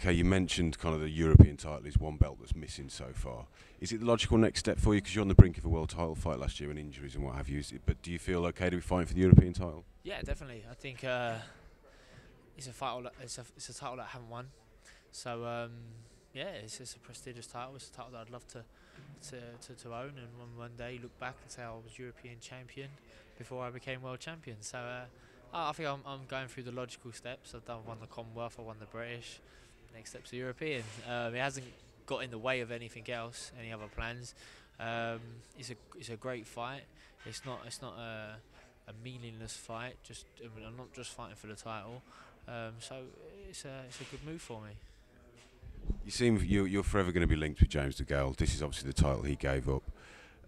Okay, you mentioned kind of the European title is one belt that's missing so far. Is it the logical next step for you? Because you're on the brink of a world title fight last year and injuries and what have you. But do you feel okay to be fighting for the European title? Yeah, definitely. I think it's a title. It's a title that I haven't won. So yeah, it's a prestigious title. It's a title that I'd love to own, and one day look back and say I was European champion before I became world champion. So I think I'm going through the logical steps. I've won the Commonwealth. I won the British. Next step's the European. It hasn't got in the way of anything else, any other plans. Um, it's a great fight. It's not a meaningless fight. I'm not just fighting for the title. So it's a good move for me. You're forever going to be linked with James DeGale. This is obviously the title he gave up.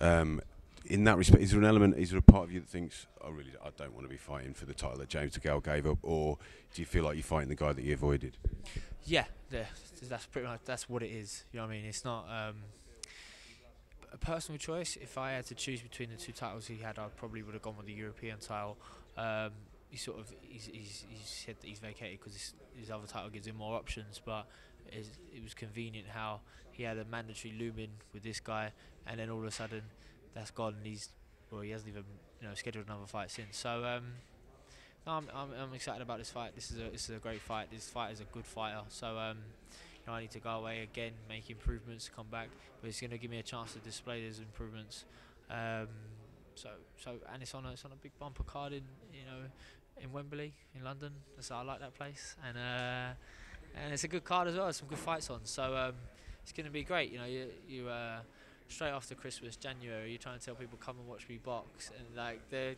Um, in that respect, is there an element? Is there a part of you that thinks, "Oh, really? I don't want to be fighting for the title that James DeGale gave up," or do you feel like you're fighting the guy that you avoided? Yeah, that's pretty much that's what it is. You know what I mean? It's not a personal choice. If I had to choose between the two titles he had, I probably would have gone with the European title. He's said that he's vacated because his other title gives him more options, but it was convenient how he had a mandatory looming with this guy, and then all of a sudden that's gone, and he hasn't even scheduled another fight since. So no, I'm excited about this fight. This is a great fight. This fight is a good fighter. So I need to go away again, make improvements, come back, but it's going to give me a chance to display those improvements. Um, and it's on a big bumper card in Wembley in London. So I like that place, and it's a good card as well. There's some good fights on. So it's going to be great. You straight after Christmas, January, you're trying to tell people come and watch me box, and like their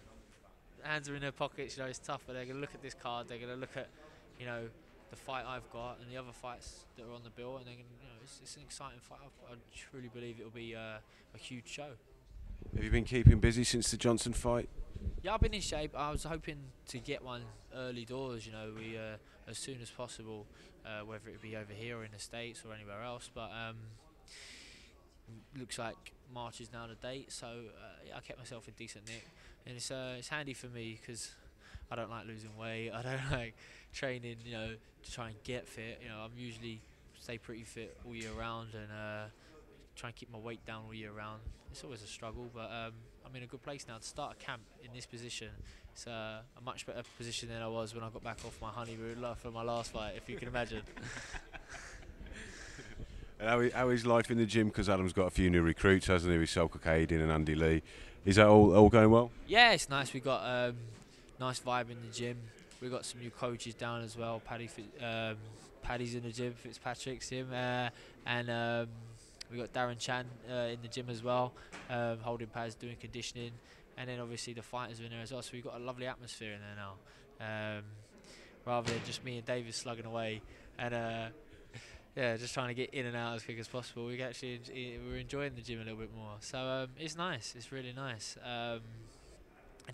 hands are in their pockets. It's tough, but they're going to look at this card. They're going to look at you know the fight I've got and the other fights that are on the bill, and they're going it's an exciting fight. I truly believe it'll be a huge show. Have you been keeping busy since the Johnson fight? Yeah, I've been in shape. I was hoping to get one early doors. We as soon as possible, whether it be over here or in the States or anywhere else. But looks like March is now the date, so yeah, I kept myself in decent nick, and it's handy for me because I don't like losing weight. I don't like training, to try and get fit. I'm usually stay pretty fit all year round, and try and keep my weight down all year round. It's always a struggle, but I'm in a good place now to start a camp in this position. It's a much better position than I was when I got back off my honeymoon for my last fight, if you can imagine. And how is life in the gym? Because Adam's got a few new recruits, hasn't he? With Selka Kadin and Andy Lee. Is that all going well? Yeah, it's nice. We got nice vibe in the gym. We got some new coaches down as well. Paddy's in the gym. Fitzpatrick's gym, and we got Darren Chan in the gym as well, holding pads, doing conditioning, and then obviously the fighters are in there as well. So we've got a lovely atmosphere in there now, rather than just me and David slugging away and yeah, just trying to get in and out as quick as possible. We're enjoying the gym a little bit more. So it's nice. It's really nice. And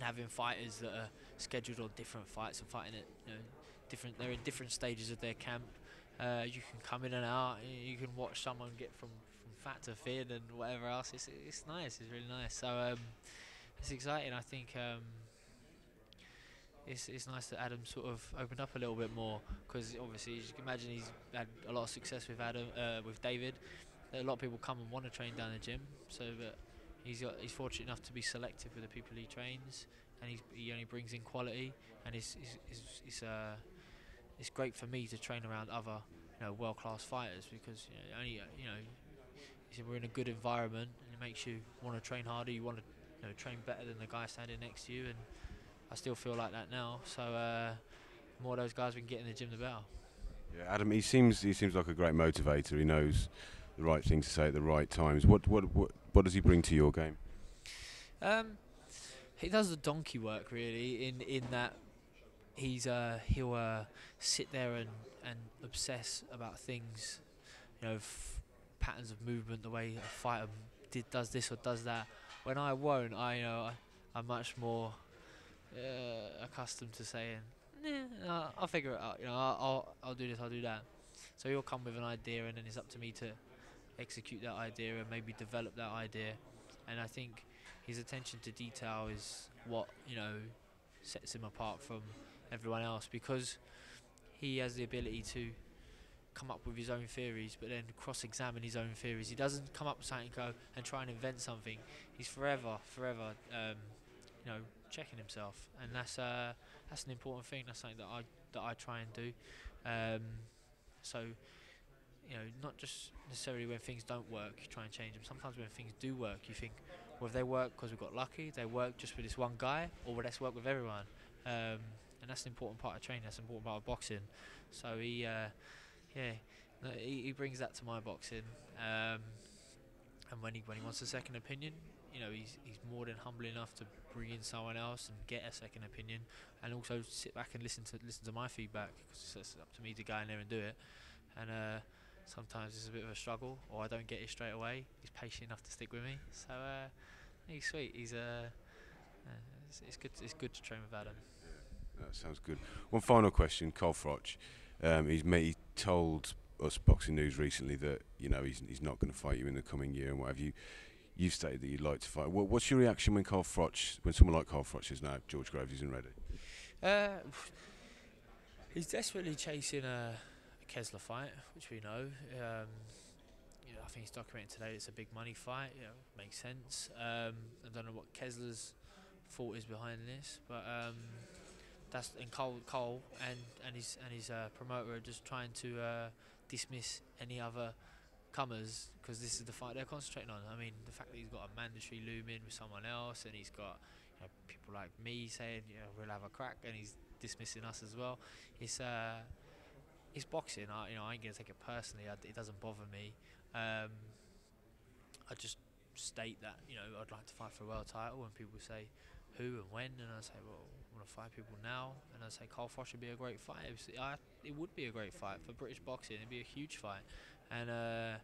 having fighters that are scheduled on different fights and fighting at different. They're in different stages of their camp. You can come in and out. You can watch someone get from fat to thin and whatever else. It's nice. It's really nice. So it's exciting. I think it's nice that Adam sort of opened up a little bit more, because obviously as you can imagine he's had a lot of success with David. A lot of people come and want to train down the gym, so that he's fortunate enough to be selective with the people he trains, and he only brings in quality, and it's great for me to train around other world class fighters, because we're in a good environment, and it makes you want to train harder. You want to train better than the guy standing next to you, and I still feel like that now. So the more of those guys we can get in the gym, the better. Yeah, Adam. He seems like a great motivator. He knows the right thing to say at the right times. What does he bring to your game? Um, he does the donkey work really, in that he'll sit there and obsess about things, patterns of movement, the way a fighter does this or does that. When I won't, I'm much more accustomed to saying, I'll figure it out. I'll do this, I'll do that. So he'll come with an idea, and then it's up to me to execute that idea and maybe develop that idea. And I think his attention to detail is what sets him apart from everyone else, because he has the ability to come up with his own theories, but then cross-examine his own theories. He doesn't come up with something, go and try and invent something. He's forever, checking himself, and that's an important thing. That's something that I try and do. So, not just necessarily when things don't work, you try and change them. Sometimes when things do work, you think, well, if they work because we got lucky, they work just with this one guy, or will let's work with everyone. And that's an important part of training. That's an important part of boxing. So he brings that to my boxing. And when he wants a second opinion, he's more than humble enough to bring in someone else and get a second opinion, and also sit back and listen to my feedback, because it's up to me to go in there and do it. And sometimes it's a bit of a struggle, or I don't get it straight away. He's patient enough to stick with me, so he's sweet. It's good. It's good to train with Adam. That sounds good. One final question, Carl Froch. He told us Boxing News recently that he's not going to fight you in the coming year and what have you. You've stated that you'd like to fight. What's your reaction when someone like Carl Froch says, "No, George Groves isn't ready"? He's desperately chasing a Kessler fight, which we know. I think he's documented today it's a big money fight. Makes sense. I don't know what Kessler's thought is behind this, but that's in Cole and his promoter are just trying to dismiss any other comers, because this is the fight they're concentrating on. I mean, the fact that he's got a mandatory looming with someone else, and he's got people like me saying we'll have a crack, and he's dismissing us as well. It's boxing. I ain't gonna take it personally. It doesn't bother me. I just state that I'd like to fight for a world title, and people say who and when, and I say, well, I want to fight people now, and I say Carl Froch would be a great fight. It would be a great fight for British boxing. It'd be a huge fight, and I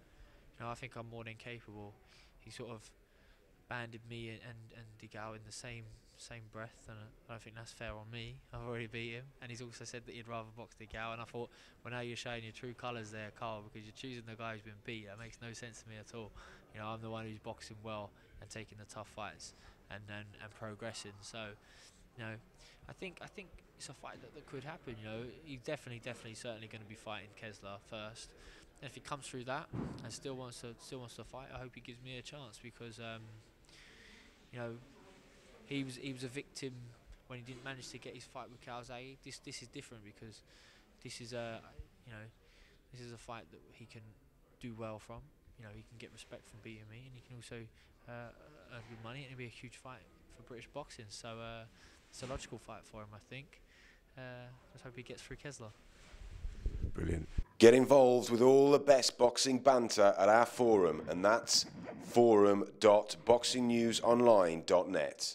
think I'm more than capable. He sort of banded me and Digal in the same breath, and I don't think that's fair on me. I've already beat him, and he's also said that he'd rather box Digal, and I thought, well, now you're showing your true colours there, Carl, because you're choosing the guy who's been beat. That makes no sense to me at all. I'm the one who's boxing well and taking the tough fights and progressing. So, I think it's a fight that could happen. He's definitely certainly going to be fighting Kessler first. And if he comes through that and still wants to fight, I hope he gives me a chance, because he was a victim when he didn't manage to get his fight with Calzaghe. This is different, because this is a fight that he can do well from. He can get respect from beating me, and he can also earn good money, and it'll be a huge fight for British boxing. So it's a logical fight for him, I think. Let's hope he gets through Kessler. Brilliant. Get involved with all the best boxing banter at our forum, and that's forum.boxingnewsonline.net.